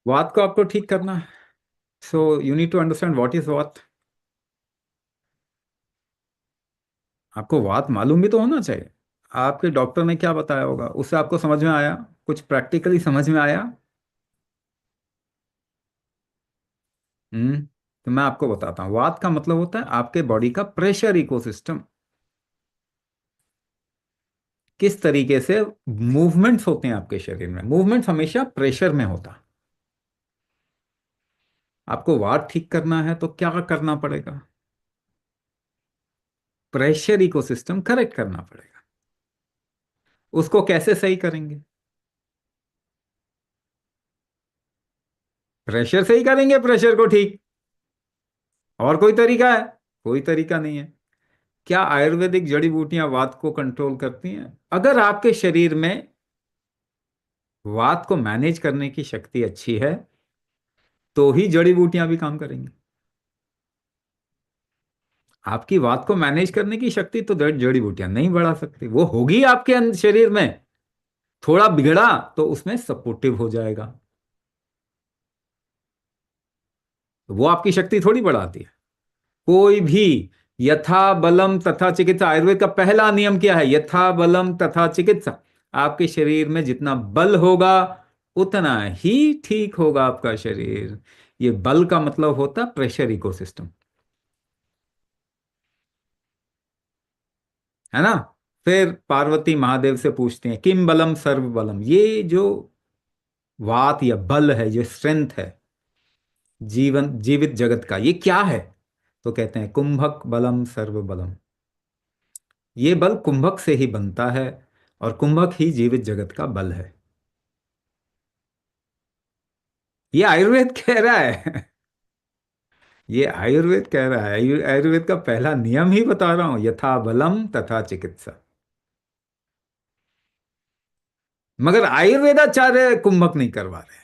वात को आपको ठीक करना है। So you need to understand what is vata. आपको वात मालूम भी तो होना चाहिए। आपके डॉक्टर ने क्या बताया होगा, उससे आपको समझ में आया? कुछ प्रैक्टिकली समझ में आया? हम्म। तो मैं आपको बताता हूँ, वात का मतलब होता है आपके बॉडी का प्रेशर इकोसिस्टम। किस तरीके से मूवमेंट्स होते हैं आपके शरीर में, मूवमेंट्स हमेशा प्रेशर में होता। आपको वात ठीक करना है तो क्या करना पड़ेगा? प्रेशर इकोसिस्टम करेक्ट करना पड़ेगा। उसको कैसे सही करेंगे? प्रेशर से ही करेंगे प्रेशर को ठीक। और कोई तरीका है? कोई तरीका नहीं है। क्या आयुर्वेदिक जड़ी बूटियां वात को कंट्रोल करती हैं? अगर आपके शरीर में वात को मैनेज करने की शक्ति अच्छी है तो ही जड़ी बूटियां भी काम करेंगी। आपकी वात को मैनेज करने की शक्ति तो जड़ी बूटियां नहीं बढ़ा सकती। वो होगी आपके शरीर में, थोड़ा बिगड़ा तो उसमें सपोर्टिव हो जाएगा। तो वो आपकी शक्ति थोड़ी बढ़ाती है। कोई भी यथा बलम तथा चिकित्सा, आयुर्वेद का पहला नियम क्या है? यथा बलम तथा चिकित्सा। आपके शरीर में जितना बल होगा उतना ही ठीक होगा आपका शरीर। ये बल का मतलब होता है प्रेशर इकोसिस्टम, है ना? फिर पार्वती महादेव से पूछते हैं किम बलम सर्व बलम। ये जो वात या बल है, जो स्ट्रेंथ है जीवन जीवित जगत का, ये क्या है? तो कहते हैं कुंभक बलम सर्व बलम। ये बल कुंभक से ही बनता है और कुंभक ही जीवित जगत का बल है। ये आयुर्वेद कह रहा है। ये आयुर्वेद कह रहा है। आयुर्वेद का पहला नियम ही बता रहा हूं, यथा बलम तथा चिकित्सा। मगर आयुर्वेदाचार्य कुंभक नहीं करवा रहे।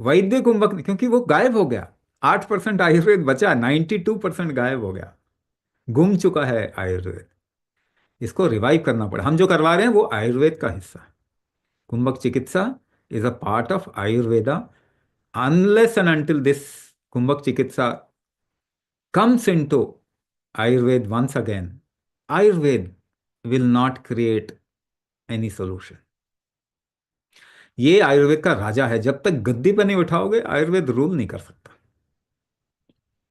वैद्य कुंभक नहीं, क्योंकि वो गायब हो गया। 8% आयुर्वेद बचा, 92% गायब हो गया। गुम चुका है आयुर्वेद। इसको रिवाइव करना पड़ा। हम जो करवा रहे हैं वो आयुर्वेद का हिस्सा है। कुंभक चिकित्सा is a part of Ayurveda. Unless and until this Kumbhak Chikitsa comes into Ayurveda once again, Ayurveda will not create any solution. ये आयुर्वेद का राजा है, जब तक गद्दी पर नहीं उठाओगे आयुर्वेद रूल नहीं कर सकता।